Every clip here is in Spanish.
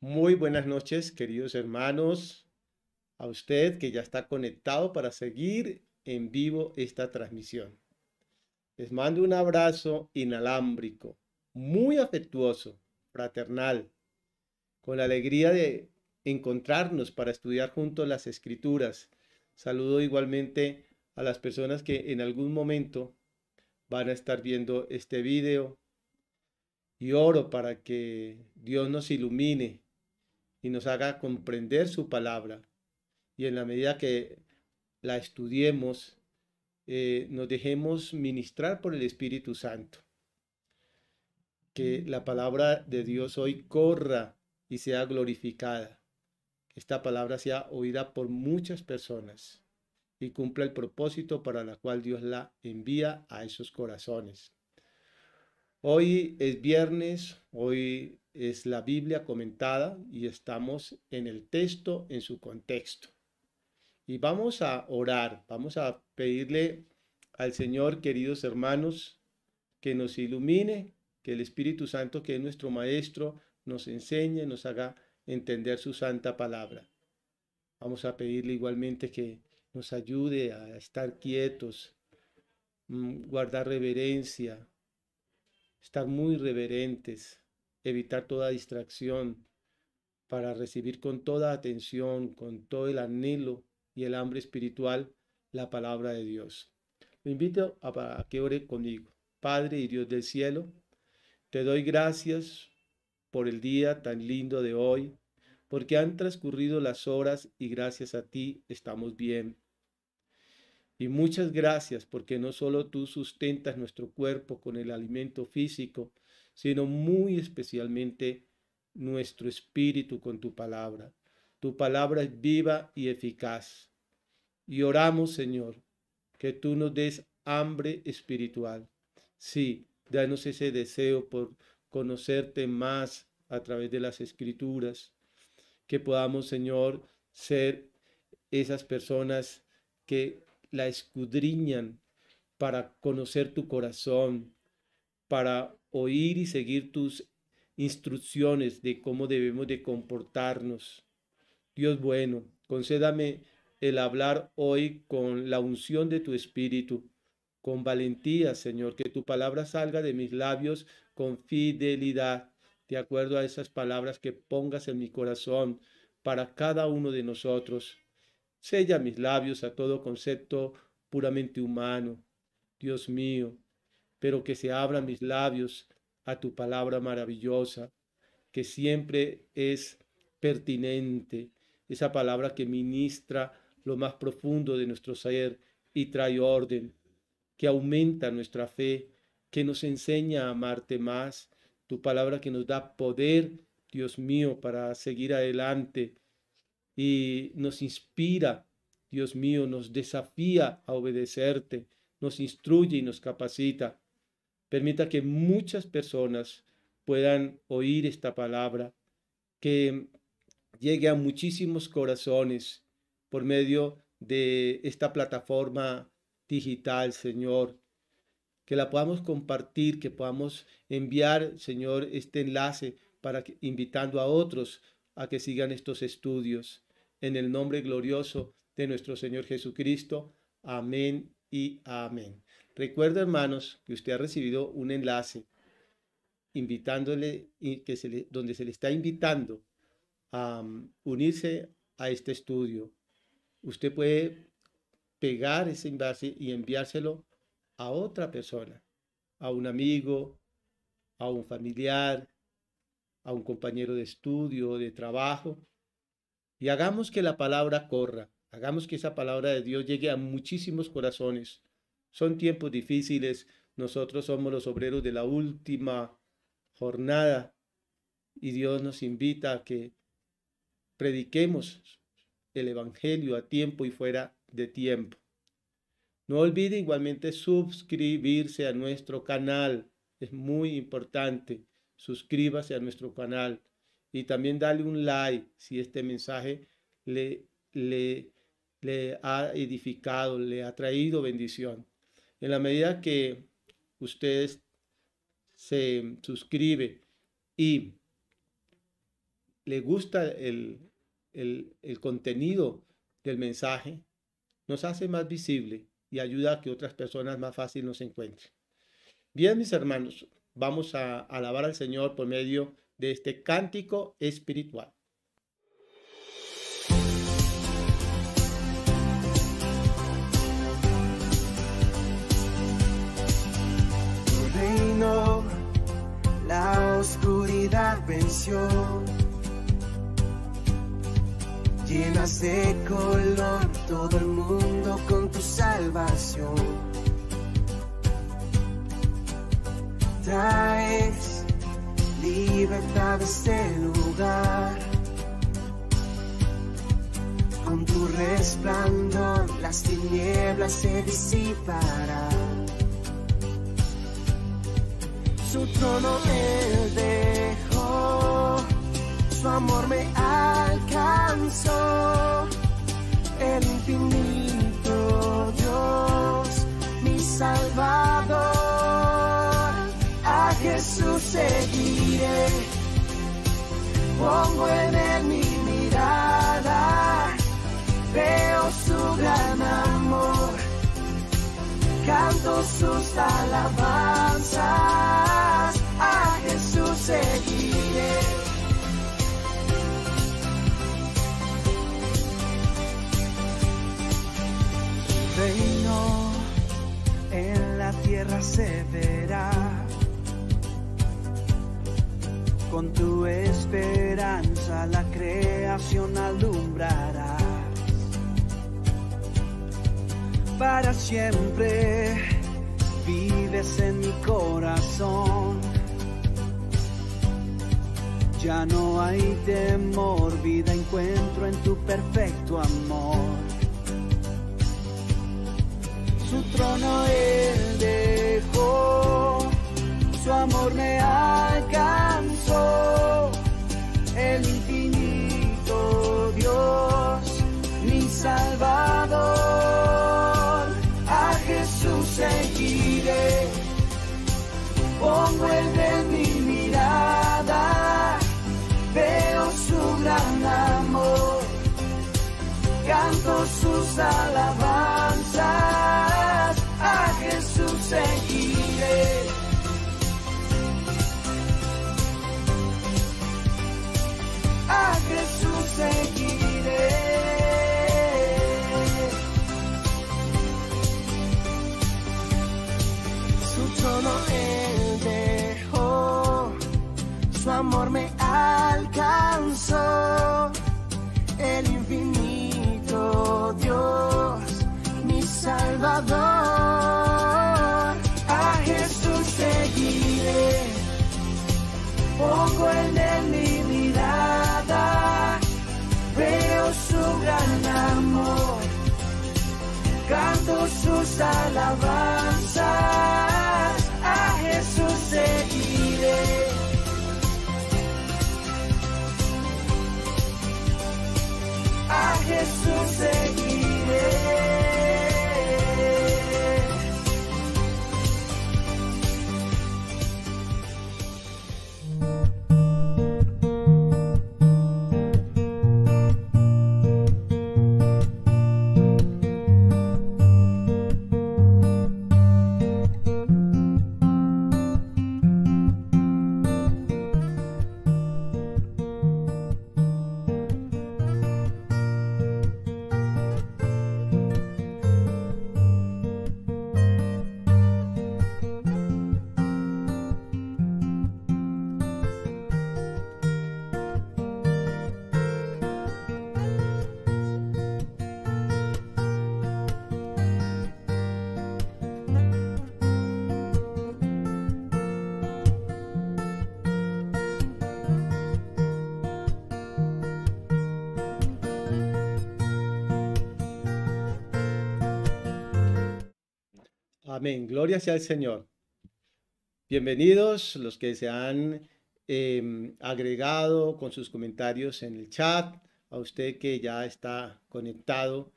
Muy buenas noches, queridos hermanos, a usted que ya está conectado para seguir en vivo esta transmisión. Les mando un abrazo inalámbrico, muy afectuoso, fraternal, con la alegría de encontrarnos para estudiar juntos las escrituras. Saludo igualmente a las personas que en algún momento van a estar viendo este video y oro para que Dios nos ilumine y nos haga comprender su palabra. Y en la medida que la estudiemos, nos dejemos ministrar por el Espíritu Santo. Que la palabra de Dios hoy corra y sea glorificada. Que esta palabra sea oída por muchas personas y cumpla el propósito para la cual Dios la envía a esos corazones. Hoy es viernes, hoy es la Biblia comentada y estamos en el texto en su contexto. Y vamos a orar, vamos a pedirle al Señor, queridos hermanos, que nos ilumine, que el Espíritu Santo, que es nuestro Maestro, nos enseñe, nos haga entender su santa palabra. Vamos a pedirle igualmente que nos ayude a estar quietos, guardar reverencia, estar muy reverentes, evitar toda distracción, para recibir con toda atención, con todo el anhelo y el hambre espiritual la palabra de Dios. Lo invito a que ore conmigo. Padre y Dios del cielo, te doy gracias por el día tan lindo de hoy, porque han transcurrido las horas y gracias a ti estamos bien. Y muchas gracias porque no solo tú sustentas nuestro cuerpo con el alimento físico, sino muy especialmente nuestro espíritu con tu palabra. Tu palabra es viva y eficaz. Y oramos, Señor, que tú nos des hambre espiritual. Sí, danos ese deseo por conocerte más a través de las escrituras, que podamos, Señor, ser esas personas que la escudriñan para conocer tu corazón, para oír y seguir tus instrucciones de cómo debemos de comportarnos. Dios bueno, concédame el hablar hoy con la unción de tu espíritu, con valentía, Señor, que tu palabra salga de mis labios con fidelidad, de acuerdo a esas palabras que pongas en mi corazón para cada uno de nosotros. Sella mis labios a todo concepto puramente humano, Dios mío, pero que se abran mis labios a tu palabra maravillosa, que siempre es pertinente, esa palabra que ministra lo más profundo de nuestro ser y trae orden, que aumenta nuestra fe, que nos enseña a amarte más, tu palabra que nos da poder, Dios mío, para seguir adelante y nos inspira, Dios mío, nos desafía a obedecerte, nos instruye y nos capacita. Permita que muchas personas puedan oír esta palabra, que llegue a muchísimos corazones por medio de esta plataforma digital, Señor, que la podamos compartir, que podamos enviar, Señor, este enlace para que, invitando a otros a que sigan estos estudios. En el nombre glorioso de nuestro Señor Jesucristo. Amén y amén. Recuerda, hermanos, que usted ha recibido un enlace invitándole, donde se le está invitando a unirse a este estudio. Usted puede pegar ese enlace y enviárselo a otra persona, a un amigo, a un familiar, a un compañero de estudio, de trabajo, y hagamos que la palabra corra, hagamos que esa palabra de Dios llegue a muchísimos corazones. Son tiempos difíciles, nosotros somos los obreros de la última jornada y Dios nos invita a que prediquemos el Evangelio a tiempo y fuera de tiempo. No olvide igualmente suscribirse a nuestro canal. Es muy importante. Suscríbase a nuestro canal y también dale un like si este mensaje le, le, le ha edificado, le ha traído bendición. En la medida que usted se suscribe y le gusta el contenido del mensaje, nos hace más visible y ayuda a que otras personas más fácil nos encuentren. Bien, mis hermanos, vamos a alabar al Señor por medio de este cántico espiritual. Tu reino, la oscuridad venció. Llenas de color todo el mundo con tu salvación. Traes libertad a este lugar. Con tu resplandor las tinieblas se disiparán. Su trono él dejó, su amor me alcanzó. El infinito Dios, mi Salvador. A Jesús seguiré, pongo en él mi mirada. Veo su gran amor, canto sus alabanzas. A Jesús seguiré. Reino en la tierra se verá. Con tu esperanza la creación alumbrarás. Para siempre vives en mi corazón. Ya no hay temor, vida encuentro en tu perfecto amor. Su trono él dejó, su amor me alcanzó. El infinito Dios, mi Salvador. A Jesús seguiré, pongo en mi mirada. Veo su gran amor, canto sus alabanzas. A Jesús seguiré. A Jesús seguiré. Su trono él dejó, su amor me alcanzó. El infinito Dios, mi Salvador. A Jesús seguiré, pongo en él mi mirada. Veo su gran amor, canto sus alabanzas. A Jesús seguiré. A Jesús seguiré. Amén. Gloria sea al Señor. Bienvenidos los que se han agregado con sus comentarios en el chat. A usted que ya está conectado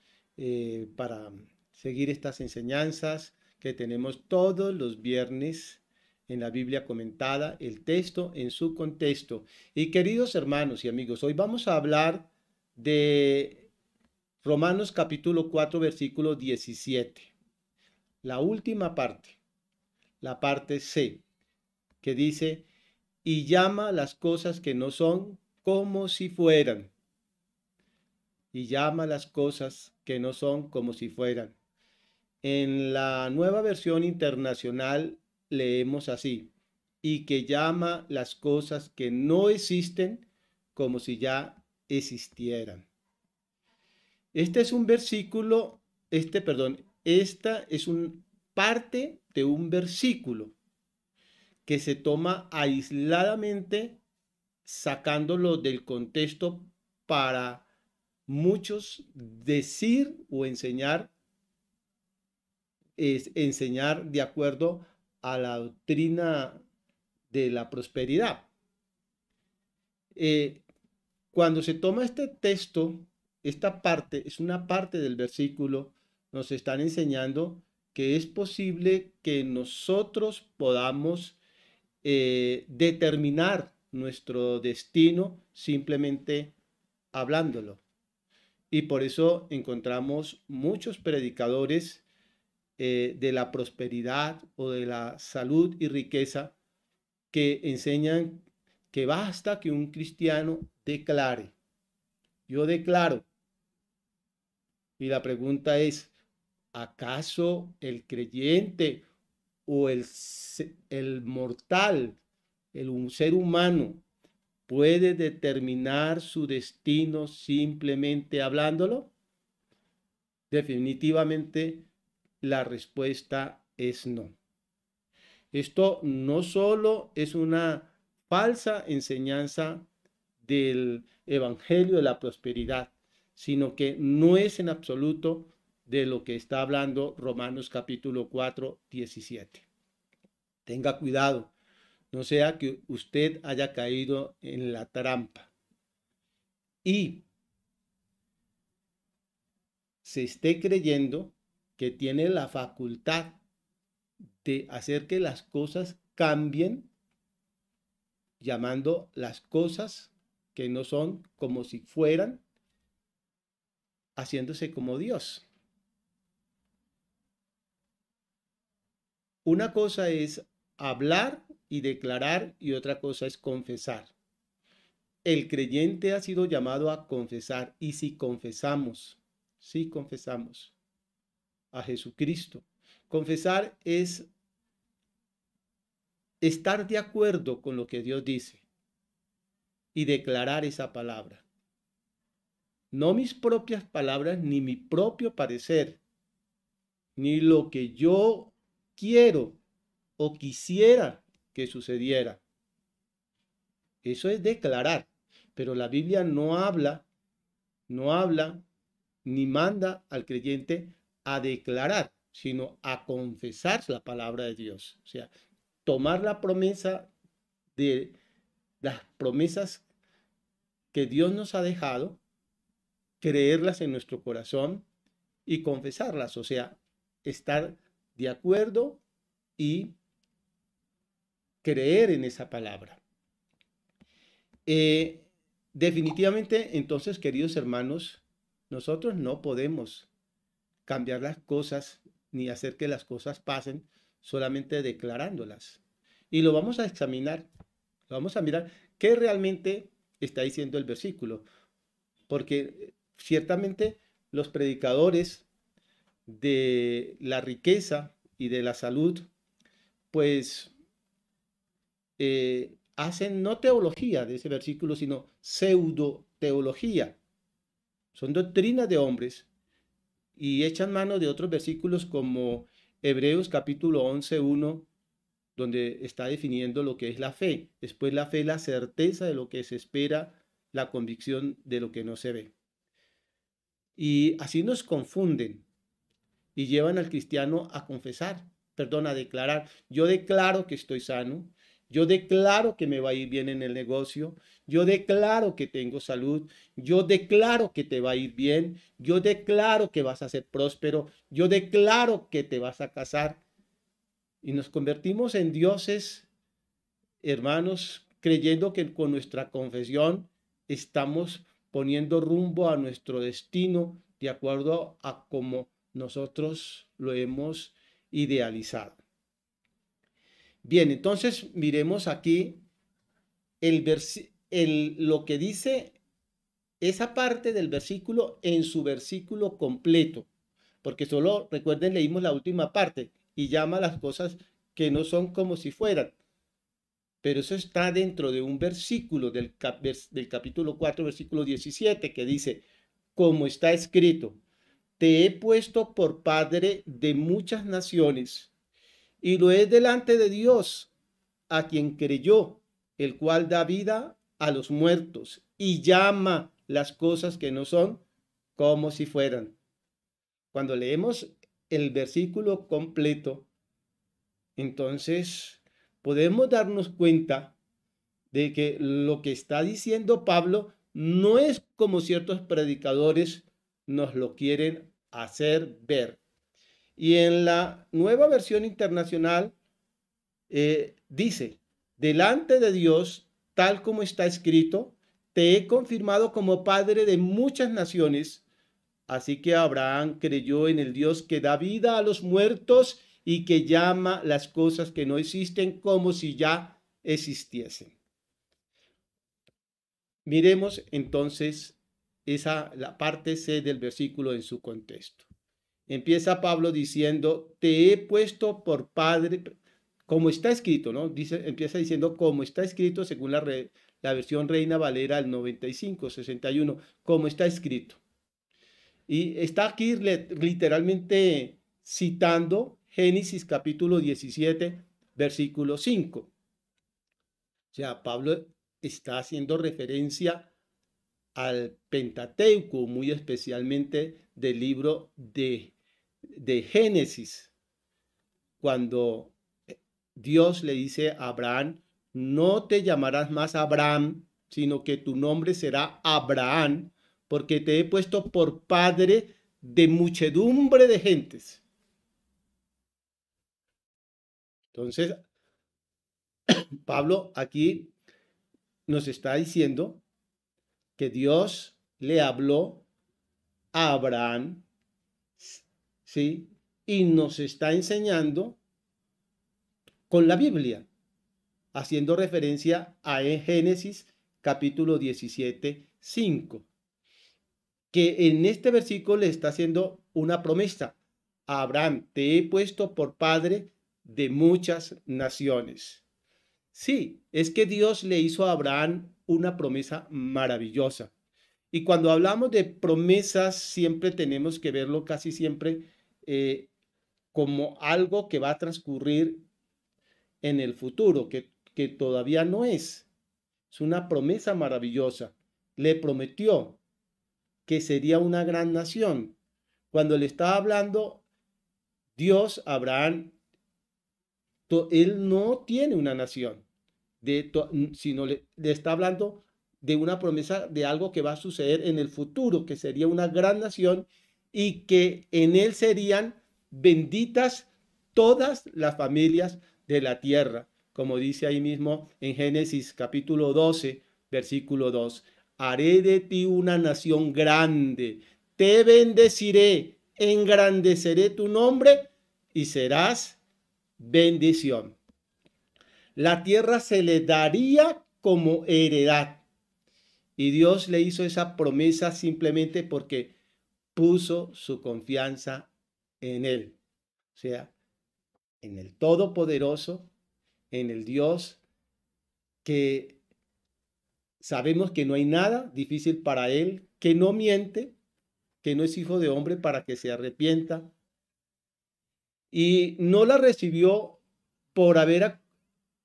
para seguir estas enseñanzas que tenemos todos los viernes en la Biblia comentada, el texto en su contexto. Y queridos hermanos y amigos, hoy vamos a hablar de Romanos capítulo 4, versículo 17. La última parte, la parte C, que dice, y llama las cosas que no son como si fueran. Y llama las cosas que no son como si fueran. En la Nueva Versión Internacional leemos así, y que llama las cosas que no existen como si ya existieran. Este es un versículo, esta es un parte de un versículo que se toma aisladamente, sacándolo del contexto para muchos decir o enseñar, es enseñar de acuerdo a la doctrina de la prosperidad. Cuando se toma este texto, esta parte es una parte del versículo, nos están enseñando que es posible que nosotros podamos determinar nuestro destino simplemente hablándolo. Y por eso encontramos muchos predicadores de la prosperidad o de la salud y riqueza que enseñan que basta que un cristiano declare. Yo declaro. Y la pregunta es, ¿acaso el creyente o el mortal, un ser humano, puede determinar su destino simplemente hablándolo? Definitivamente la respuesta es no. Esto no solo es una falsa enseñanza del Evangelio de la prosperidad, sino que no es en absoluto de lo que está hablando Romanos capítulo 4, 17. Tenga cuidado, no sea que usted haya caído en la trampa y se esté creyendo que tiene la facultad de hacer que las cosas cambien, llamando las cosas que no son como si fueran, haciéndose como Dios. Una cosa es hablar y declarar y otra cosa es confesar. El creyente ha sido llamado a confesar y si confesamos a Jesucristo, confesar es estar de acuerdo con lo que Dios dice y declarar esa palabra. No mis propias palabras, ni mi propio parecer, ni lo que yo quiero o quisiera que sucediera. Eso es declarar, pero la Biblia no habla ni manda al creyente a declarar, sino a confesar la palabra de Dios. O sea, tomar la promesa de las promesas que Dios nos ha dejado, creerlas en nuestro corazón y confesarlas, o sea, estar de acuerdo y creer en esa palabra. Definitivamente, entonces, queridos hermanos, nosotros no podemos cambiar las cosas ni hacer que las cosas pasen solamente declarándolas. Y lo vamos a examinar, vamos a mirar qué realmente está diciendo el versículo, porque ciertamente los predicadores de la riqueza y de la salud, pues hacen no teología de ese versículo, sino pseudo teología. Son doctrinas de hombres y echan mano de otros versículos como Hebreos capítulo 11:1, donde está definiendo lo que es la fe. Después la fe, la certeza de lo que se espera, la convicción de lo que no se ve. Y así nos confunden y llevan al cristiano a confesar, a declarar. Yo declaro que estoy sano, yo declaro que me va a ir bien en el negocio, yo declaro que tengo salud, yo declaro que te va a ir bien, yo declaro que vas a ser próspero, yo declaro que te vas a casar. Y nos convertimos en dioses, hermanos, creyendo que con nuestra confesión estamos poniendo rumbo a nuestro destino de acuerdo a como nosotros lo hemos idealizado. Bien, entonces miremos aquí lo que dice esa parte del versículo en su versículo completo, porque solo, recuerden, leímos la última parte y llama las cosas que no son como si fueran. Pero eso está dentro de un versículo del capítulo 4, versículo 17, que dice, como está escrito, te he puesto por padre de muchas naciones, y lo es delante de Dios, a quien creyó, el cual da vida a los muertos y llama las cosas que no son como si fueran. Cuando leemos el versículo completo, entonces podemos darnos cuenta de que lo que está diciendo Pablo no es como ciertos predicadores nos lo quieren hacer ver. Y en la Nueva Versión Internacional dice, delante de Dios, tal como está escrito, te he confirmado como padre de muchas naciones. Así que Abraham creyó en el Dios que da vida a los muertos y que llama las cosas que no existen como si ya existiesen. Miremos entonces la parte C del versículo en su contexto. Empieza Pablo diciendo, te he puesto por padre, como está escrito, ¿no? Empieza diciendo, como está escrito según la versión Reina Valera del 95, 61, como está escrito. Y está aquí literalmente citando Génesis capítulo 17, versículo 5. O sea, Pablo está haciendo referencia al Pentateuco, muy especialmente del libro de Génesis, cuando Dios le dice a Abraham, no te llamarás más Abraham, sino que tu nombre será Abraham, porque te he puesto por padre de muchedumbre de gentes. Entonces, Pablo aquí nos está diciendo que Dios le habló a Abraham, ¿sí? Y nos está enseñando con la Biblia, haciendo referencia a Génesis capítulo 17, 5, que en este versículo le está haciendo una promesa a Abraham, te he puesto por padre de muchas naciones. Sí, es que Dios le hizo a Abraham una promesa maravillosa. Y cuando hablamos de promesas, siempre tenemos que verlo casi siempre como algo que va a transcurrir en el futuro, que todavía no es. Es una promesa maravillosa. Le prometió que sería una gran nación. Cuando le estaba hablando Dios a Abraham, él no tiene una nación, sino le está hablando de una promesa de algo que va a suceder en el futuro, que sería una gran nación y que en él serían benditas todas las familias de la tierra, como dice ahí mismo en Génesis capítulo 12, versículo 2. Haré de ti una nación grande, te bendeciré, engrandeceré tu nombre y serás bendición. La tierra se le daría como heredad. Y Dios le hizo esa promesa simplemente porque puso su confianza en él. O sea, en el Todopoderoso, en el Dios que sabemos que no hay nada difícil para él, que no miente, que no es hijo de hombre para que se arrepienta. Y no la recibió por haber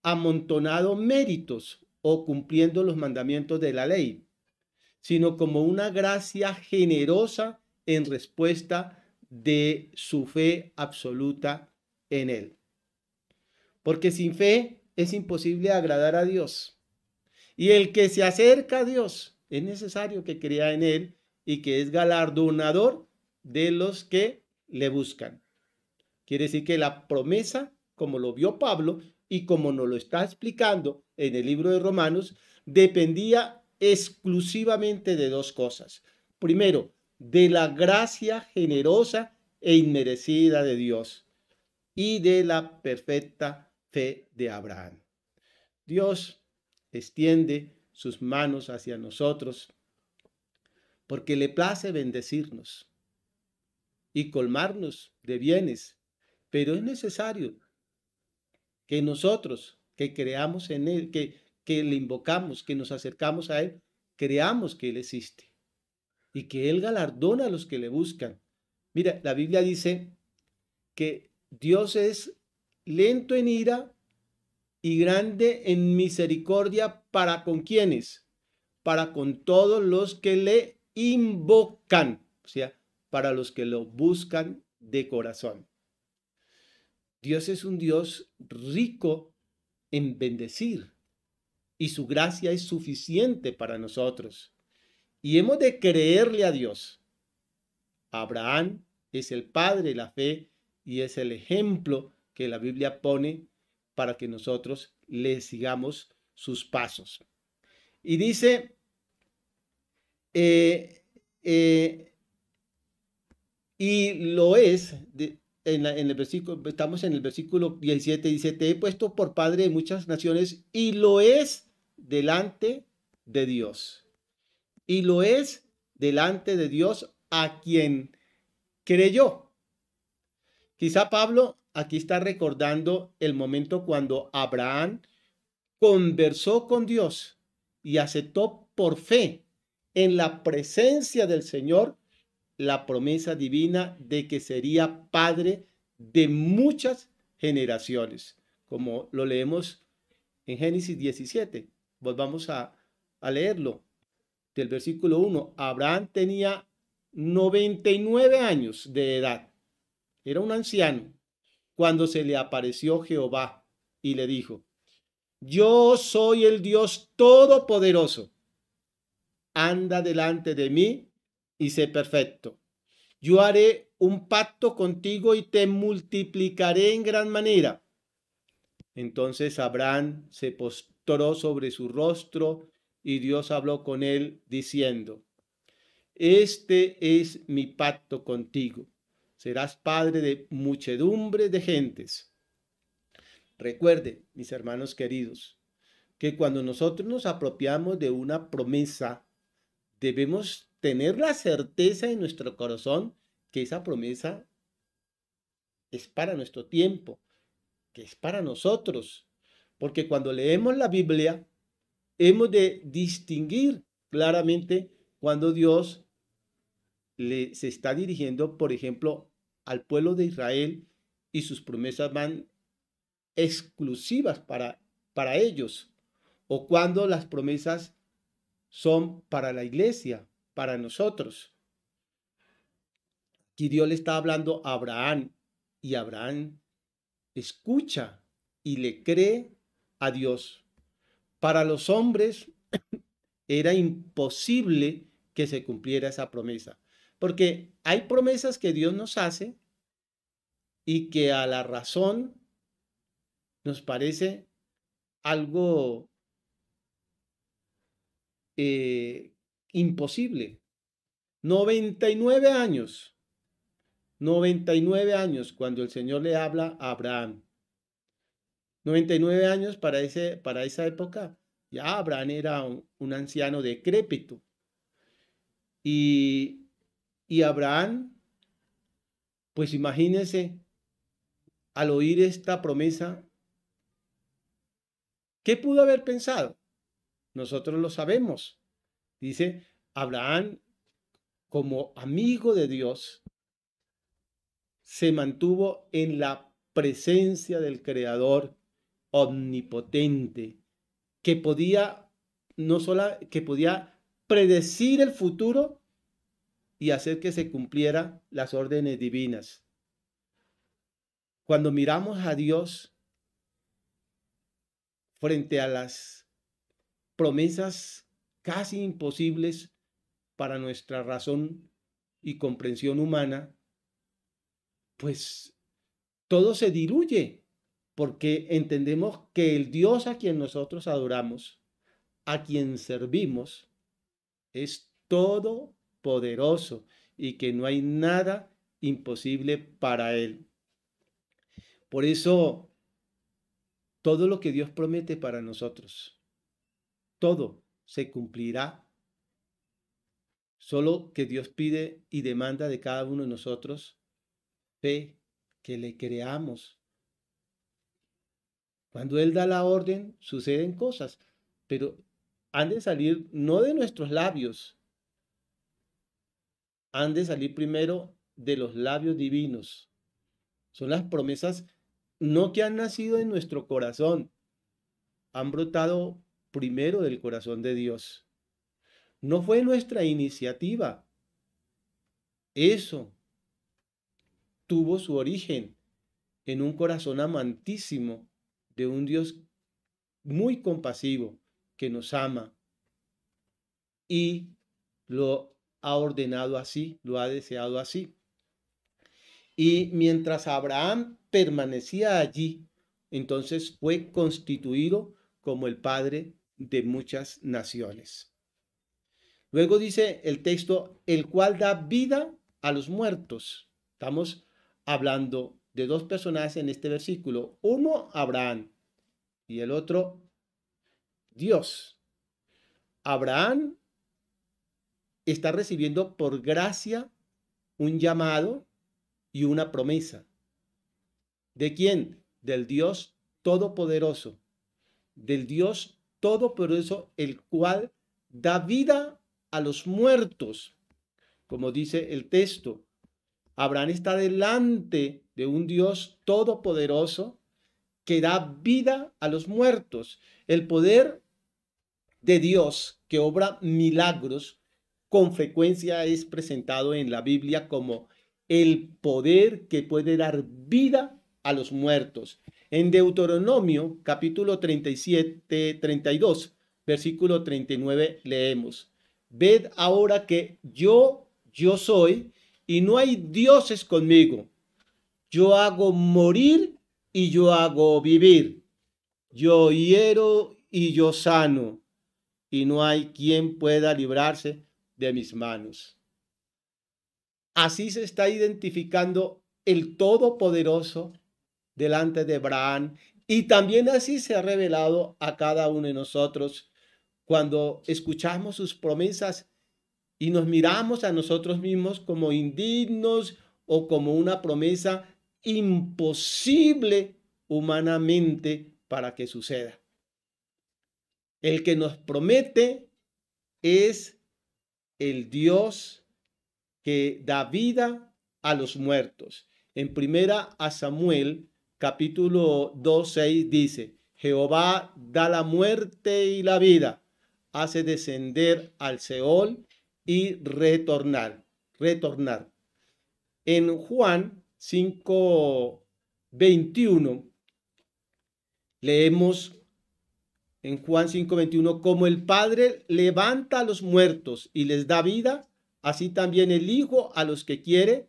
amontonado méritos o cumpliendo los mandamientos de la ley, sino como una gracia generosa en respuesta de su fe absoluta en él. Porque sin fe es imposible agradar a Dios. Y el que se acerca a Dios es necesario que crea en él y que es galardonador de los que le buscan. Quiere decir que la promesa como lo vio Pablo y como nos lo está explicando en el libro de Romanos, dependía exclusivamente de dos cosas. Primero, de la gracia generosa e inmerecida de Dios y de la perfecta fe de Abraham. Dios extiende sus manos hacia nosotros porque le place bendecirnos y colmarnos de bienes, pero es necesario que nosotros, que creamos en Él, que le invocamos, que nos acercamos a Él, creamos que Él existe y que Él galardona a los que le buscan. Mira, la Biblia dice que Dios es lento en ira y grande en misericordia para con quienes, para con todos los que le invocan, o sea, para los que lo buscan de corazón. Dios es un Dios rico en bendecir y su gracia es suficiente para nosotros. Y hemos de creerle a Dios. Abraham es el padre de la fe y es el ejemplo que la Biblia pone para que nosotros le sigamos sus pasos. Y dice, y lo es, en el versículo, estamos en el versículo 17, dice, te he puesto por padre de muchas naciones y lo es delante de Dios. Y lo es delante de Dios a quien creyó. Quizá Pablo aquí está recordando el momento cuando Abraham conversó con Dios y aceptó por fe en la presencia del Señor la promesa divina de que sería padre de muchas generaciones, como lo leemos en Génesis 17. Volvamos a leerlo del versículo 1. Abraham tenía 99 años de edad, era un anciano, cuando se le apareció Jehová y le dijo, yo soy el Dios Todopoderoso, anda delante de mí y sé perfecto. Yo haré un pacto contigo y te multiplicaré en gran manera. Entonces Abraham se postró sobre su rostro y Dios habló con él diciendo, este es mi pacto contigo. Serás padre de muchedumbre de gentes. Recuerde, mis hermanos queridos, que cuando nosotros nos apropiamos de una promesa, debemos tener la certeza en nuestro corazón que esa promesa es para nuestro tiempo, que es para nosotros. Porque cuando leemos la Biblia, hemos de distinguir claramente cuando Dios se está dirigiendo, por ejemplo, al pueblo de Israel y sus promesas van exclusivas para ellos, o cuando las promesas son para la iglesia, para nosotros. Aquí Dios le está hablando a Abraham y Abraham escucha y le cree a Dios. Para los hombres era imposible que se cumpliera esa promesa, porque hay promesas que Dios nos hace y que a la razón nos parece algo imposible. 99 años, 99 años cuando el Señor le habla a Abraham. 99 años para esa época, ya Abraham era un anciano decrépito. Y Abraham, pues imagínense, al oír esta promesa, ¿qué pudo haber pensado? Nosotros lo sabemos. Dice, Abraham, como amigo de Dios, se mantuvo en la presencia del Creador omnipotente, que podía, no solo que podía predecir el futuro y hacer que se cumplieran las órdenes divinas. Cuando miramos a Dios frente a las promesas casi imposibles para nuestra razón y comprensión humana, pues todo se diluye, porque entendemos que el Dios a quien nosotros adoramos, a quien servimos, es todopoderoso y que no hay nada imposible para Él. Por eso, todo lo que Dios promete para nosotros, todo se cumplirá. Solo que Dios pide y demanda de cada uno de nosotros fe, que le creamos. Cuando Él da la orden, suceden cosas, pero han de salir no de nuestros labios, han de salir primero de los labios divinos. Son las promesas no que han nacido en nuestro corazón, han brotado primero del corazón de Dios. No fue nuestra iniciativa. Eso tuvo su origen en un corazón amantísimo de un Dios muy compasivo que nos ama y lo ha ordenado así, lo ha deseado así. Y mientras Abraham permanecía allí, entonces fue constituido como el padre de muchas naciones. Luego dice el texto, el cual da vida a los muertos. Estamos hablando de dos personajes en este versículo. Uno, Abraham, y el otro, Dios. Abraham está recibiendo por gracia un llamado y una promesa. ¿De quién? Del Dios Todopoderoso. Del Dios Todopoderoso, el cual da vida a los muertos. Como dice el texto, Abraham está delante de un Dios todopoderoso que da vida a los muertos. El poder de Dios que obra milagros con frecuencia es presentado en la Biblia como el poder que puede dar vida a los muertos. En Deuteronomio capítulo 32, versículo 39 leemos: Ved ahora que yo soy y no hay dioses conmigo. Yo hago morir y yo hago vivir. Yo hiero y yo sano, y no hay quien pueda librarse de mis manos. Así se está identificando el Todopoderoso delante de Abraham, y también así se ha revelado a cada uno de nosotros cuando escuchamos sus promesas y nos miramos a nosotros mismos como indignos o como una promesa imposible humanamente para que suceda. El que nos promete es el Dios que da vida a los muertos. En primera a Samuel, capítulo 2:6 dice: Jehová da la muerte y la vida, hace descender al Seol y retornar. En Juan 5:21 leemos en Juan 5:21, como el Padre levanta a los muertos y les da vida, así también el Hijo a los que quiere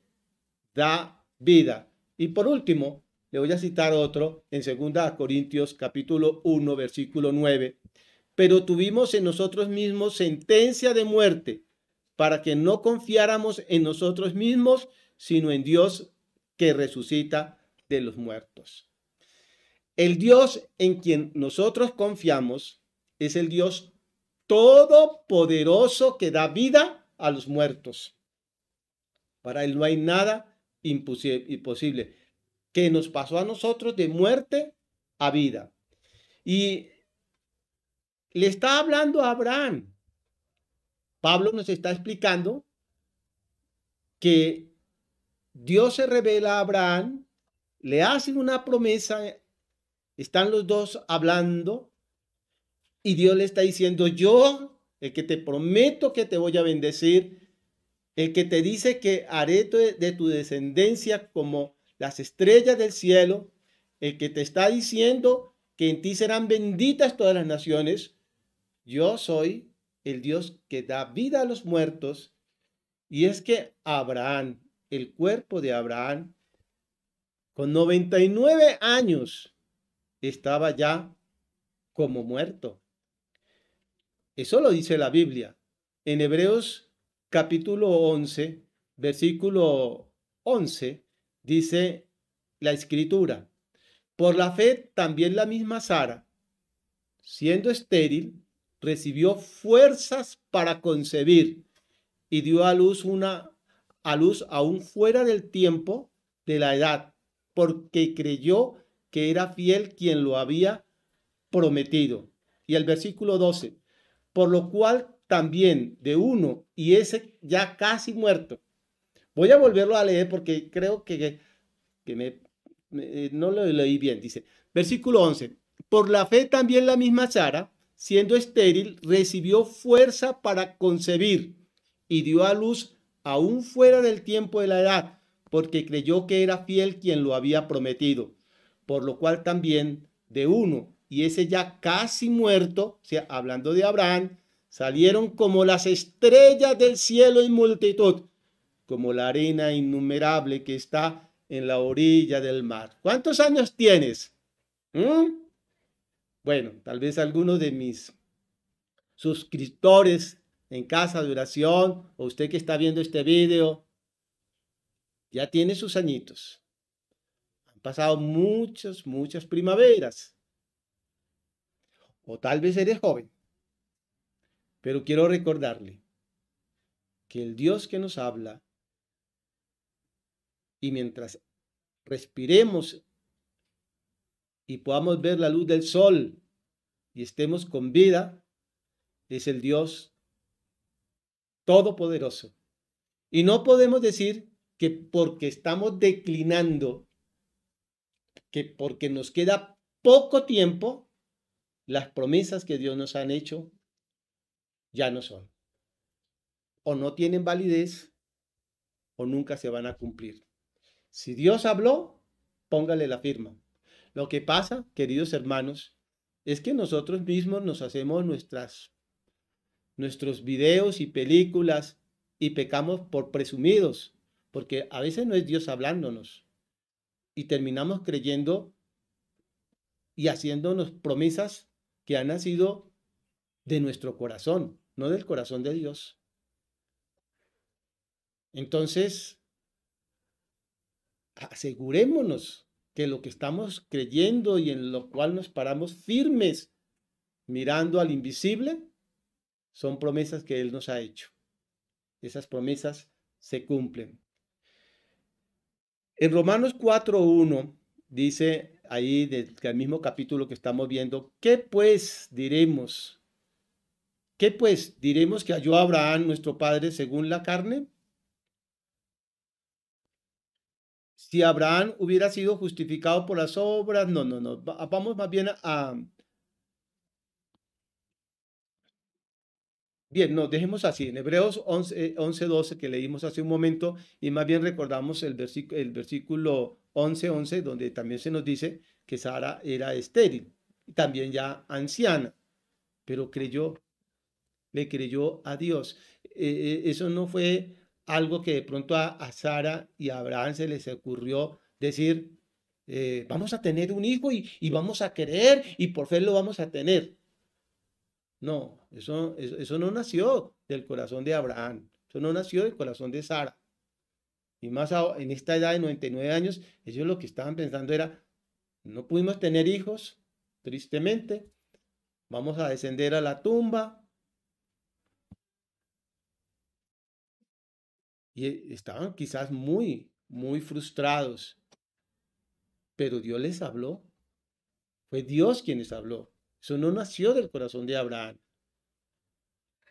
da vida. Y por último, le voy a citar otro en 2 Corintios capítulo 1, versículo 9. Pero tuvimos en nosotros mismos sentencia de muerte, para que no confiáramos en nosotros mismos, sino en Dios que resucita de los muertos. El Dios en quien nosotros confiamos es el Dios todopoderoso que da vida a los muertos. Para Él no hay nada imposible, que nos pasó a nosotros de muerte a vida. Y le está hablando a Abraham. Pablo nos está explicando que Dios se revela a Abraham, le hace una promesa, están los dos hablando y Dios le está diciendo: yo, el que te prometo que te voy a bendecir, el que te dice que haré de tu descendencia como las estrellas del cielo, el que te está diciendo que en ti serán benditas todas las naciones, yo soy el Dios que da vida a los muertos. Y es que Abraham, el cuerpo de Abraham, con 99 años, estaba ya como muerto. Eso lo dice la Biblia. En Hebreos capítulo 11, versículo 11, dice la escritura: por la fe también la misma Sara, siendo estéril, recibió fuerzas para concebir y dio a luz aún fuera del tiempo de la edad, porque creyó que era fiel quien lo había prometido. Y el versículo 12: por lo cual también de uno, y ese ya casi muerto. Voy a volverlo a leer porque creo que no lo leí bien. Dice, versículo 11: por la fe también la misma Sara, siendo estéril, recibió fuerza para concebir y dio a luz aún fuera del tiempo de la edad, porque creyó que era fiel quien lo había prometido. Por lo cual también de uno, y ese ya casi muerto, o sea, hablando de Abraham, salieron como las estrellas del cielo en multitud, como la arena innumerable que está en la orilla del mar. ¿Cuántos años tienes? ¿Mm? Bueno, tal vez algunos de mis suscriptores en casa de oración, o usted que está viendo este video, ya tiene sus añitos. Han pasado muchas primaveras. O tal vez eres joven. Pero quiero recordarle que el Dios que nos habla, y mientras respiremos y podamos ver la luz del sol y estemos con vida, es el Dios todopoderoso. Y no podemos decir que porque estamos declinando, que porque nos queda poco tiempo, las promesas que Dios nos han hecho ya no son. O no tienen validez o nunca se van a cumplir. Si Dios habló, póngale la firma. Lo que pasa, queridos hermanos, es que nosotros mismos nos hacemos nuestros videos y películas y pecamos por presumidos, porque a veces no es Dios hablándonos y terminamos creyendo y haciéndonos promesas que han nacido de nuestro corazón, no del corazón de Dios. Entonces, asegurémonos que lo que estamos creyendo y en lo cual nos paramos firmes mirando al invisible son promesas que Él nos ha hecho. Esas promesas se cumplen. En Romanos 4:1 dice ahí del mismo capítulo que estamos viendo: ¿qué pues diremos? ¿Qué pues diremos que halló Abraham nuestro padre según la carne? Si Abraham hubiera sido justificado por las obras, no. Vamos más bien a... Bien, no, dejemos así. En Hebreos 11:12 que leímos hace un momento, y más bien recordamos el versículo 11:11, donde también se nos dice que Sara era estéril, también ya anciana, pero le creyó a Dios. Eso no fue algo que de pronto a Sara y a Abraham se les ocurrió decir, vamos a tener un hijo y vamos a querer y por fe lo vamos a tener. No, eso no nació del corazón de Abraham, eso no nació del corazón de Sara. Y más en esta edad de 99 años, ellos lo que estaban pensando era, no pudimos tener hijos, tristemente, vamos a descender a la tumba. Y estaban quizás muy frustrados, pero Dios les habló. Fue Dios quien les habló. Eso no nació del corazón de Abraham.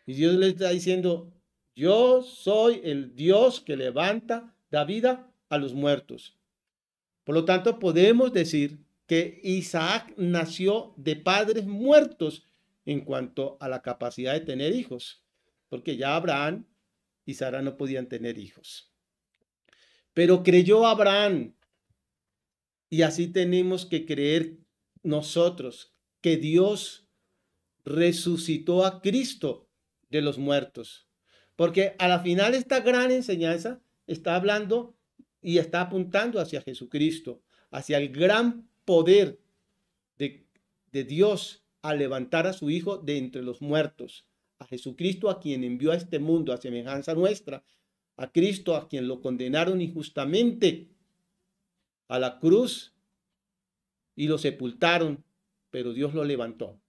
Y Dios les está diciendo, yo soy el Dios que levanta, da vida a los muertos. Por lo tanto, podemos decir que Isaac nació de padres muertos en cuanto a la capacidad de tener hijos, porque ya Abraham y Sara no podían tener hijos. Pero creyó Abraham, y así tenemos que creer nosotros, que Dios resucitó a Cristo de los muertos. Porque a la final esta gran enseñanza está hablando y está apuntando hacia Jesucristo, hacia el gran poder de, de Dios a levantar a su Hijo de entre los muertos, a Jesucristo a quien envió a este mundo a semejanza nuestra, a Cristo a quien lo condenaron injustamente a la cruz y lo sepultaron, pero Dios lo levantó.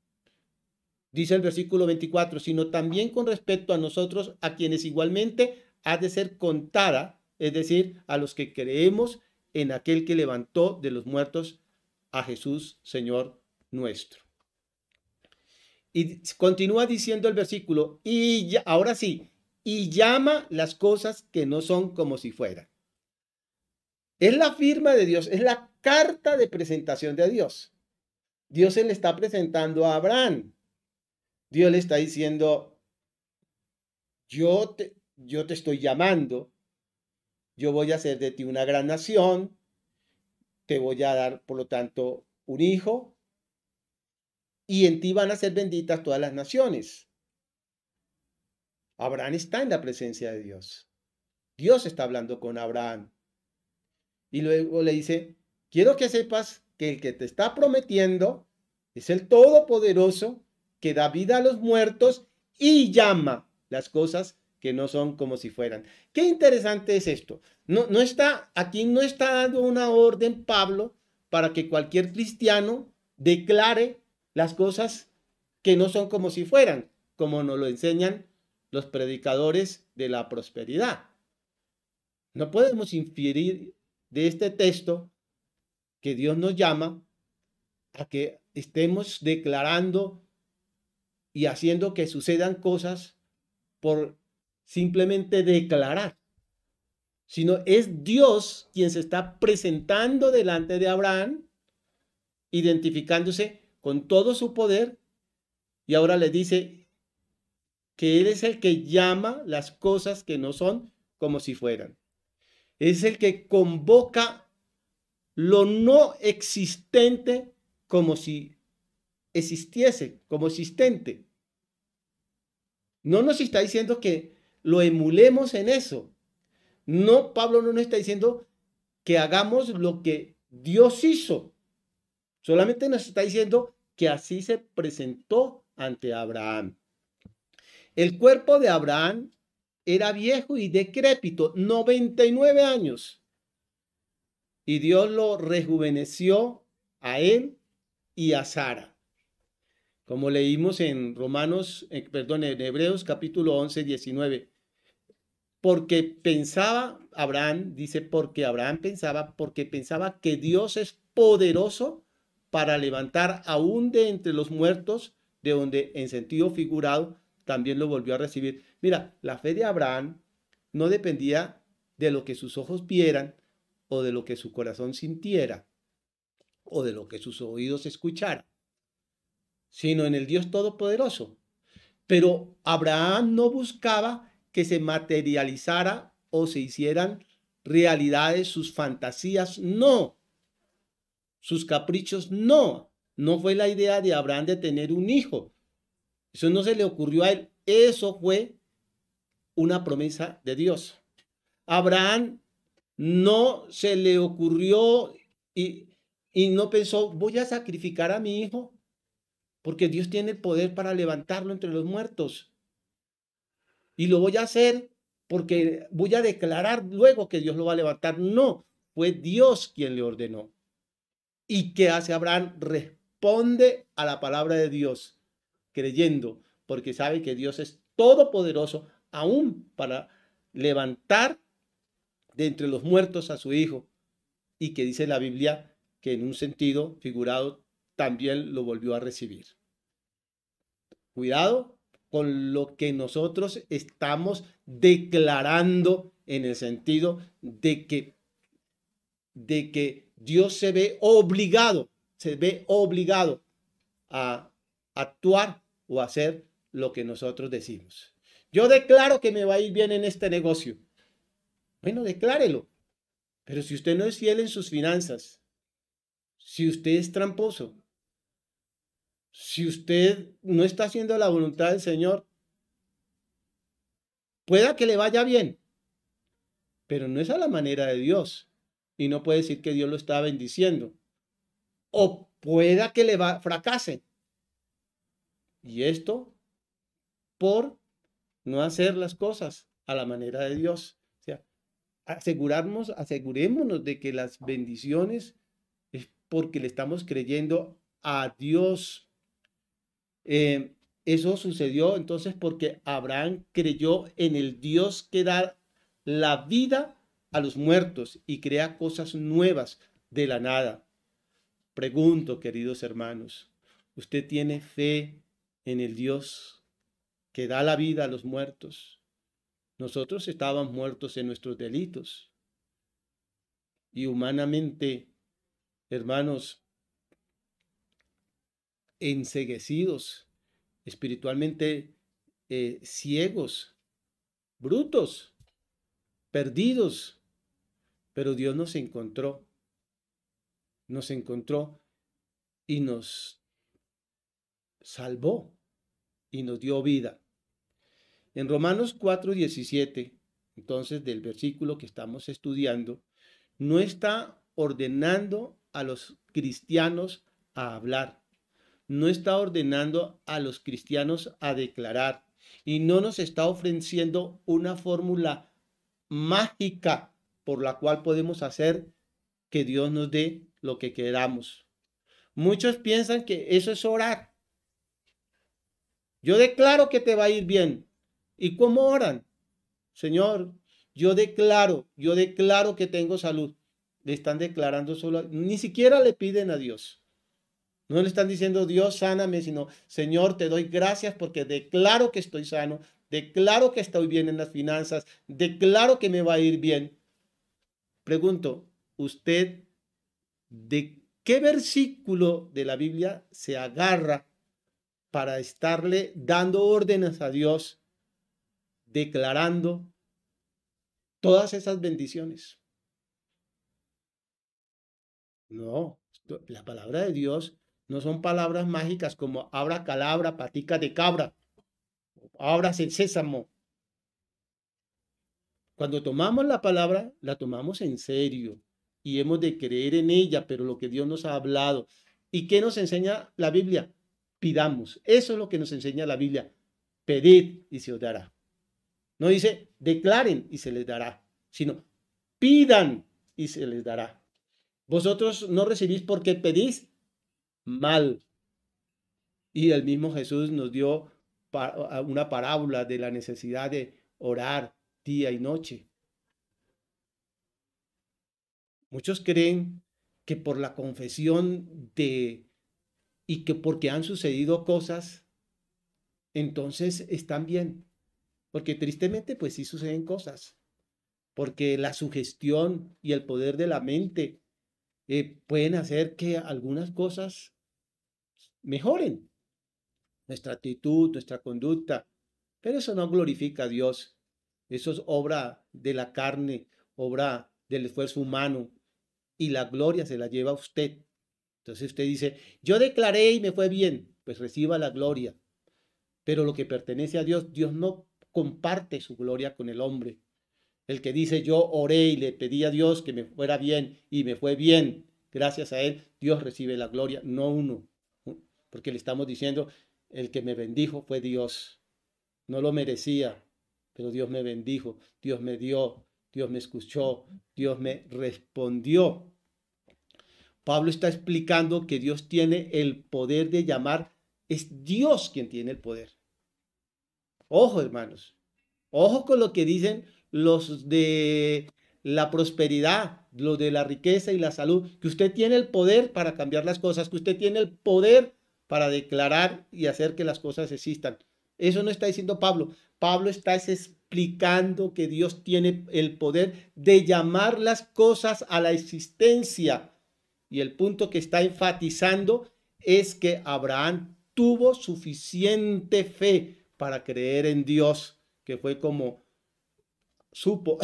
Dice el versículo 24, sino también con respecto a nosotros, a quienes igualmente ha de ser contada, es decir, a los que creemos en aquel que levantó de los muertos a Jesús, Señor nuestro. Y continúa diciendo el versículo, y ya, ahora sí, y llama las cosas que no son como si fueran. Es la firma de Dios, es la carta de presentación de Dios. Dios se le está presentando a Abraham. Dios le está diciendo, yo te estoy llamando, yo voy a hacer de ti una gran nación, te voy a dar, por lo tanto, un hijo, y en ti van a ser benditas todas las naciones. Abraham está en la presencia de Dios. Dios está hablando con Abraham. Y luego le dice, quiero que sepas que el que te está prometiendo es el Todopoderoso, que da vida a los muertos y llama las cosas que no son como si fueran. Qué interesante es esto. Aquí no está dando una orden Pablo para que cualquier cristiano declare las cosas que no son como si fueran, como nos lo enseñan los predicadores de la prosperidad. No podemos inferir de este texto que Dios nos llama a que estemos declarando y haciendo que sucedan cosas por simplemente declarar, sino es Dios quien se está presentando delante de Abraham, identificándose con todo su poder, y ahora le dice que Él es el que llama las cosas que no son como si fueran. Es el que convoca lo no existente como si existiese, como existente. No nos está diciendo que lo emulemos en eso. No, Pablo no nos está diciendo que hagamos lo que Dios hizo. Solamente nos está diciendo que así se presentó ante Abraham. El cuerpo de Abraham era viejo y decrépito, 99 años. Y Dios lo rejuveneció a él y a Sara. Como leímos en en Hebreos capítulo 11, 19. Porque pensaba, Abraham, dice, porque pensaba que Dios es poderoso para levantar aún de entre los muertos, de donde en sentido figurado también lo volvió a recibir. Mira, la fe de Abraham no dependía de lo que sus ojos vieran o de lo que su corazón sintiera o de lo que sus oídos escucharan, sino en el Dios Todopoderoso. Pero Abraham no buscaba que se materializara o se hicieran realidades sus fantasías, no. Sus caprichos, no. No fue la idea de Abraham de tener un hijo. Eso no se le ocurrió a él. Eso fue una promesa de Dios. Abraham no se le ocurrió y no pensó, voy a sacrificar a mi hijo porque Dios tiene el poder para levantarlo entre los muertos. Y lo voy a hacer porque voy a declarar luego que Dios lo va a levantar. No, fue Dios quien le ordenó. ¿Y qué hace Abraham? Responde a la palabra de Dios, creyendo, porque sabe que Dios es todopoderoso, aún para levantar de entre los muertos a su hijo. Y que dice la Biblia que en un sentido figurado también lo volvió a recibir. Cuidado con lo que nosotros estamos declarando en el sentido de que Dios se ve obligado a actuar o hacer lo que nosotros decimos. Yo declaro que me va a ir bien en este negocio. Bueno, declárelo. Pero si usted no es fiel en sus finanzas, si usted es tramposo, si usted no está haciendo la voluntad del Señor, pueda que le vaya bien, pero no es a la manera de Dios. Y no puede decir que Dios lo está bendiciendo. O pueda que fracase. Y esto por no hacer las cosas a la manera de Dios. O sea, asegurémonos de que las bendiciones es porque le estamos creyendo a Dios. Eso sucedió entonces porque Abraham creyó en el Dios que da la vida a los muertos y crea cosas nuevas de la nada. Pregunto, queridos hermanos, ¿usted tiene fe en el Dios que da la vida a los muertos? Nosotros estábamos muertos en nuestros delitos y humanamente, hermanos, enceguecidos, espiritualmente ciegos, brutos, perdidos, pero Dios nos encontró y nos salvó y nos dio vida. En Romanos 4:17, entonces del versículo que estamos estudiando, no está ordenando a los cristianos a hablar, no está ordenando a los cristianos a declarar y no nos está ofreciendo una fórmula mágica por la cual podemos hacer que Dios nos dé lo que queramos. Muchos piensan que eso es orar. Yo declaro que te va a ir bien. ¿Y cómo oran? Señor, yo declaro que tengo salud. Le están declarando solo, ni siquiera le piden a Dios. No le están diciendo, Dios, sáname, sino, Señor, te doy gracias porque declaro que estoy sano, declaro que estoy bien en las finanzas, declaro que me va a ir bien. Pregunto, ¿usted de qué versículo de la Biblia se agarra para estarle dando órdenes a Dios, declarando todas esas bendiciones? No, la palabra de Dios no son palabras mágicas como abra calabra, patica de cabra, abras el sésamo. Cuando tomamos la palabra, la tomamos en serio y hemos de creer en ella, pero lo que Dios nos ha hablado. ¿Y qué nos enseña la Biblia? Pidamos. Eso es lo que nos enseña la Biblia. Pedid y se os dará. No dice declaren y se les dará, sino pidan y se les dará. Vosotros no recibís porque pedís mal. Y el mismo Jesús nos dio una parábola de la necesidad de orar día y noche. Muchos creen que por la confesión y que porque han sucedido cosas, entonces están bien. Porque tristemente, pues sí suceden cosas. Porque la sugestión y el poder de la mente pueden hacer que algunas cosas mejoren. Nuestra actitud, nuestra conducta. Pero eso no glorifica a Dios. Eso es obra de la carne, obra del esfuerzo humano. Y la gloria se la lleva a usted. Entonces usted dice, yo declaré y me fue bien. Pues reciba la gloria. Pero lo que pertenece a Dios, Dios no comparte su gloria con el hombre. El que dice, yo oré y le pedí a Dios que me fuera bien y me fue bien, gracias a él, Dios recibe la gloria, no uno. Porque le estamos diciendo, el que me bendijo fue Dios. No lo merecía, pero Dios me bendijo, Dios me dio, Dios me escuchó, Dios me respondió. Pablo está explicando que Dios tiene el poder de llamar, es Dios quien tiene el poder. Ojo, hermanos, ojo con lo que dicen los de la prosperidad, los de la riqueza y la salud, que usted tiene el poder para cambiar las cosas, que usted tiene el poder para declarar y hacer que las cosas existan. Eso no está diciendo Pablo. Pablo está explicando que Dios tiene el poder de llamar las cosas a la existencia. Y el punto que está enfatizando es que Abraham tuvo suficiente fe para creer en Dios, que fue como supo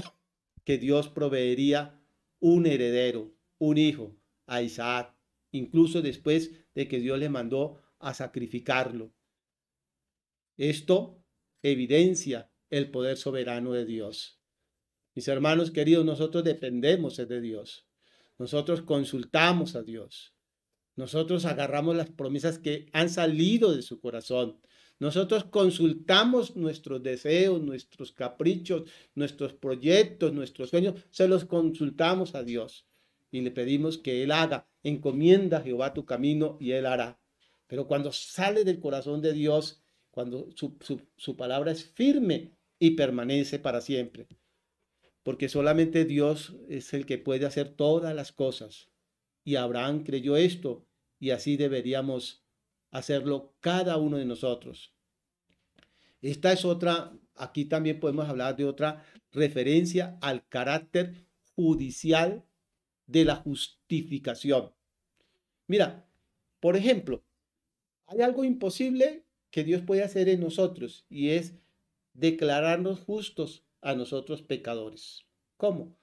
que Dios proveería un heredero, un hijo, a Isaac, incluso después de que Dios le mandó a sacrificarlo. Esto evidencia el poder soberano de Dios. Mis hermanos queridos, nosotros dependemos de Dios. Nosotros consultamos a Dios. Nosotros agarramos las promesas que han salido de su corazón. Nosotros consultamos nuestros deseos, nuestros caprichos, nuestros proyectos, nuestros sueños, se los consultamos a Dios y le pedimos que Él haga. Encomienda a Jehová tu camino y Él hará. Pero cuando sale del corazón de Dios, cuando su palabra es firme y permanece para siempre, porque solamente Dios es el que puede hacer todas las cosas. Y Abraham creyó esto, y así deberíamos hacerlo cada uno de nosotros. Esta es otra, aquí también podemos hablar de otra referencia al carácter judicial de la justificación. Mira, por ejemplo, hay algo imposible que Dios puede hacer en nosotros y es declararnos justos a nosotros pecadores. ¿Cómo?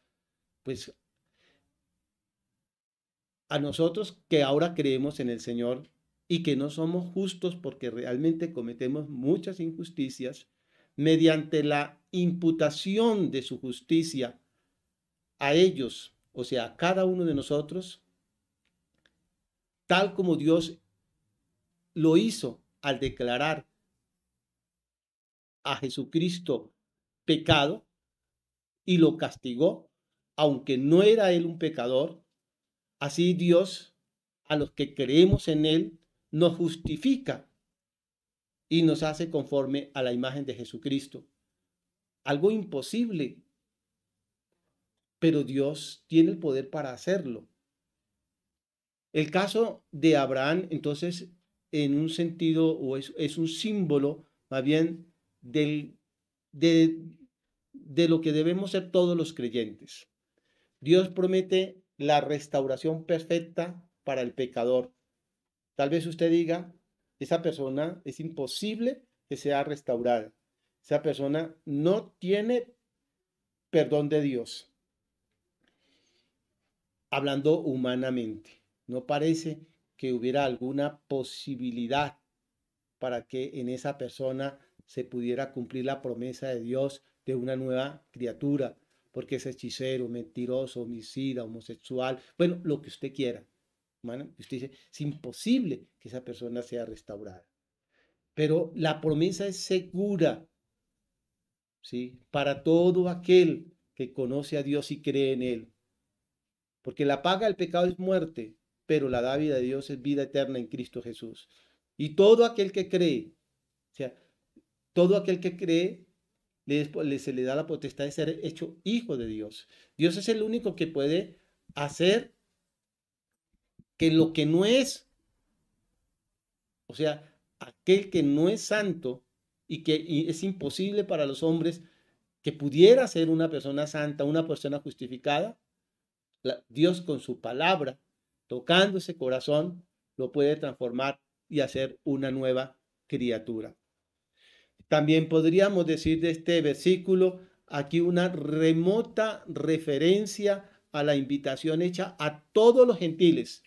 Pues a nosotros que ahora creemos en el Señor y que no somos justos porque realmente cometemos muchas injusticias, mediante la imputación de su justicia a ellos, o sea, a cada uno de nosotros, tal como Dios lo hizo al declarar a Jesucristo pecado y lo castigó, aunque no era él un pecador, así Dios, a los que creemos en él, nos justifica y nos hace conforme a la imagen de Jesucristo. Algo imposible, pero Dios tiene el poder para hacerlo. El caso de Abraham, entonces, en un sentido, o es un símbolo, más bien, de lo que debemos ser todos los creyentes. Dios promete la restauración perfecta para el pecador. Tal vez usted diga, esa persona es imposible que sea restaurada. Esa persona no tiene perdón de Dios. Hablando humanamente, no parece que hubiera alguna posibilidad para que en esa persona se pudiera cumplir la promesa de Dios de una nueva criatura, porque es hechicero, mentiroso, homicida, homosexual, bueno, lo que usted quiera. ¿Vale? Usted dice, es imposible que esa persona sea restaurada. Pero la promesa es segura, ¿sí? Para todo aquel que conoce a Dios y cree en Él. Porque la paga del pecado es muerte, pero la dávida de Dios es vida eterna en Cristo Jesús. Y todo aquel que cree, o sea, todo aquel que cree, se le da la potestad de ser hecho hijo de Dios. Dios es el único que puede hacer que lo que no es, o sea, aquel que no es santo y es imposible para los hombres que pudiera ser una persona santa, una persona justificada, Dios con su palabra, tocando ese corazón, lo puede transformar y hacer una nueva criatura. También podríamos decir de este versículo aquí una remota referencia a la invitación hecha a todos los gentiles,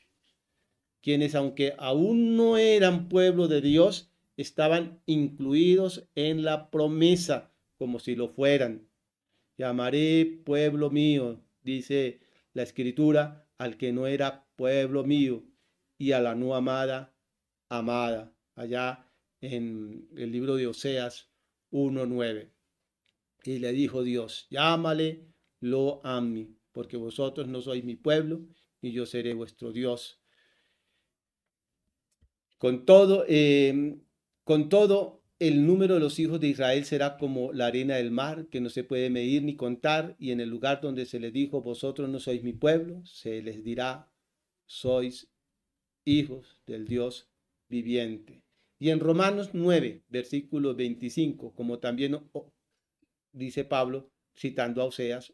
quienes aunque aún no eran pueblo de Dios, estaban incluidos en la promesa como si lo fueran. Llamaré pueblo mío, dice la escritura, al que no era pueblo mío, y a la no amada, amada, allá en el libro de Oseas 1:9. Y le dijo Dios, llámale lo a mí, porque vosotros no sois mi pueblo, y yo seré vuestro Dios. Con todo, el número de los hijos de Israel será como la arena del mar, que no se puede medir ni contar, y en el lugar donde se les dijo, vosotros no sois mi pueblo, se les dirá, sois hijos del Dios viviente. Y en Romanos 9, versículo 25, como también dice Pablo, citando a Oseas,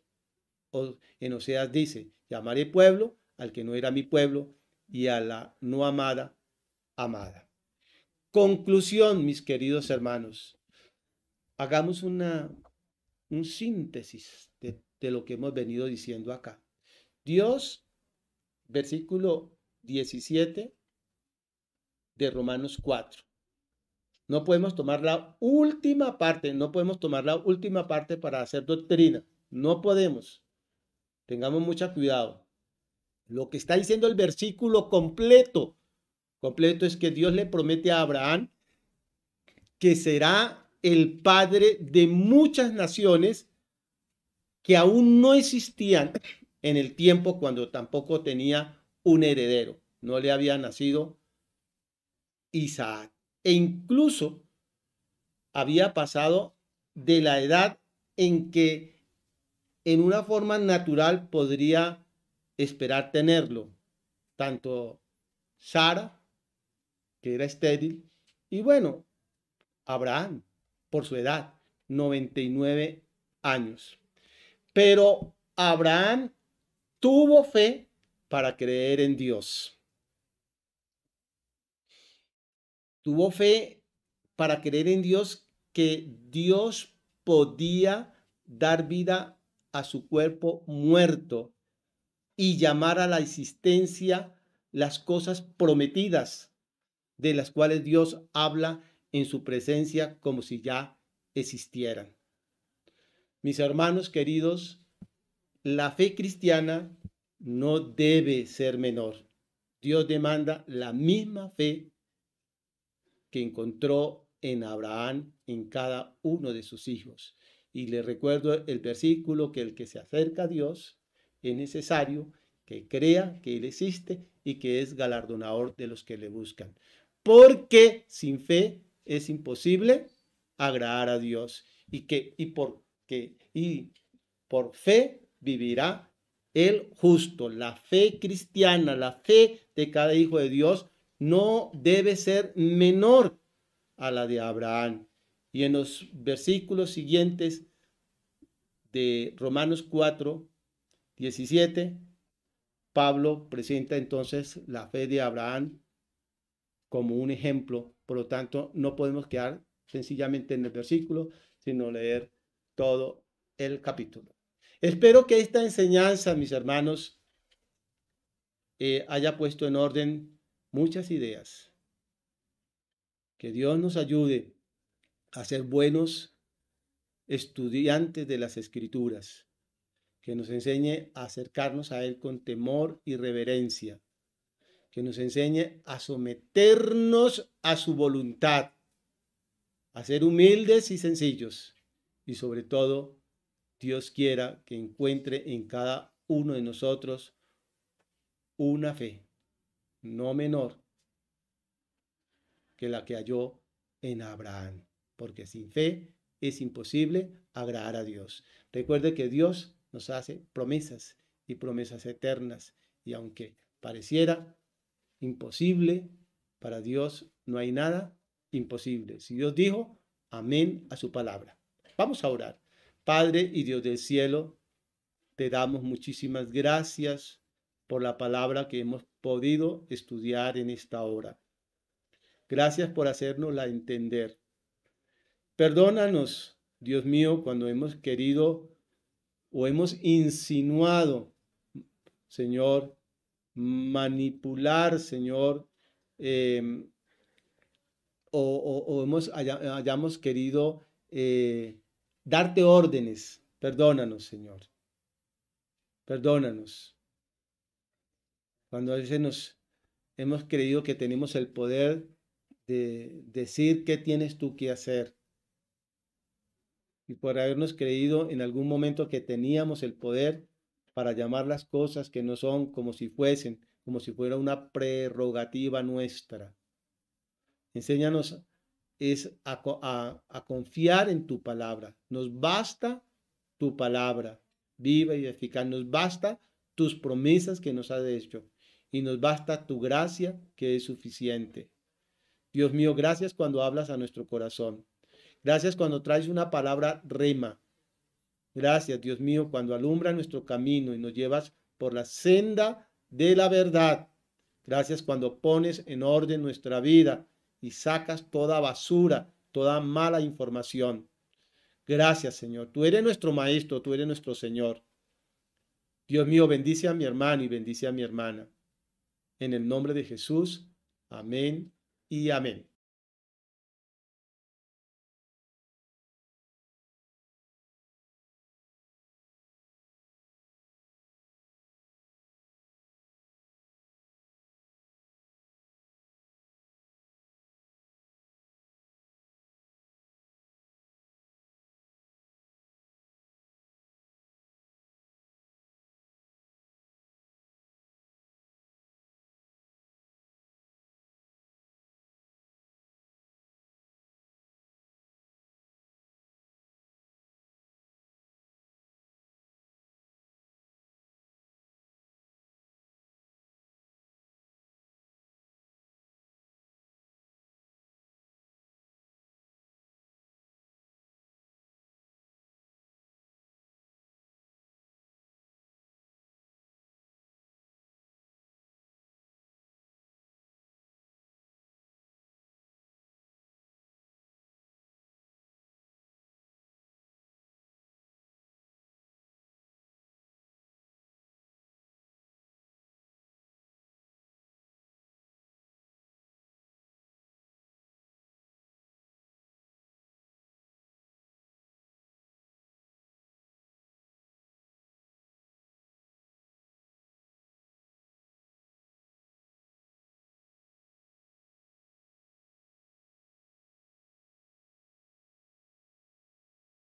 en Oseas dice, llamaré pueblo al que no era mi pueblo, y a la no amada, amada. Conclusión, mis queridos hermanos, hagamos un síntesis de lo que hemos venido diciendo acá. Dios, versículo 17 de Romanos 4. No podemos tomar la última parte, no podemos tomar la última parte para hacer doctrina. No podemos. Tengamos mucho cuidado. Lo que está diciendo el versículo completo Completo es que Dios le promete a Abraham que será el padre de muchas naciones que aún no existían en el tiempo cuando tampoco tenía un heredero. No le había nacido Isaac. E incluso había pasado de la edad en que en una forma natural podría esperar tenerlo. Tanto Sara, que era estéril, y bueno, Abraham, por su edad, 99 años. Pero Abraham tuvo fe para creer en Dios. Tuvo fe para creer en Dios que Dios podía dar vida a su cuerpo muerto y llamar a la existencia las cosas prometidas, de las cuales Dios habla en su presencia como si ya existieran. Mis hermanos queridos, la fe cristiana no debe ser menor. Dios demanda la misma fe que encontró en Abraham en cada uno de sus hijos. Y le recuerdo el versículo que el que se acerca a Dios es necesario que crea que Él existe y que es galardonador de los que le buscan. Porque sin fe es imposible agradar a Dios y por fe vivirá el justo. La fe cristiana, la fe de cada hijo de Dios no debe ser menor a la de Abraham. Y en los versículos siguientes de Romanos 4, 17, Pablo presenta entonces la fe de Abraham como un ejemplo. Por lo tanto, no podemos quedar sencillamente en el versículo, sino leer todo el capítulo. Espero que esta enseñanza, mis hermanos, haya puesto en orden muchas ideas. Que Dios nos ayude a ser buenos estudiantes de las Escrituras, que nos enseñe a acercarnos a Él con temor y reverencia, que nos enseñe a someternos a su voluntad, a ser humildes y sencillos, y sobre todo, Dios quiera que encuentre en cada uno de nosotros una fe, no menor que la que halló en Abraham, porque sin fe es imposible agradar a Dios. Recuerde que Dios nos hace promesas y promesas eternas, y aunque pareciera imposible, para Dios no hay nada imposible. Si Dios dijo, amén a su palabra. Vamos a orar. Padre y Dios del cielo, te damos muchísimas gracias por la palabra que hemos podido estudiar en esta hora. Gracias por hacérnosla entender. Perdónanos, Dios mío, cuando hemos querido o hemos insinuado, Señor, manipular, Señor, hayamos querido darte órdenes. Perdónanos, Señor. Perdónanos. Cuando a veces hemos creído que tenemos el poder de decir qué tienes tú que hacer. Y por habernos creído en algún momento que teníamos el poder para llamar las cosas que no son como si fuesen, como si fuera una prerrogativa nuestra. Enséñanos a confiar en tu palabra. Nos basta tu palabra viva y eficaz. Nos basta tus promesas que nos has hecho. Y nos basta tu gracia que es suficiente. Dios mío, gracias cuando hablas a nuestro corazón. Gracias cuando traes una palabra rema. Gracias, Dios mío, cuando alumbra nuestro camino y nos llevas por la senda de la verdad. Gracias cuando pones en orden nuestra vida y sacas toda basura, toda mala información. Gracias, Señor. Tú eres nuestro Maestro, tú eres nuestro Señor. Dios mío, bendice a mi hermano y bendice a mi hermana. En el nombre de Jesús. Amén y amén.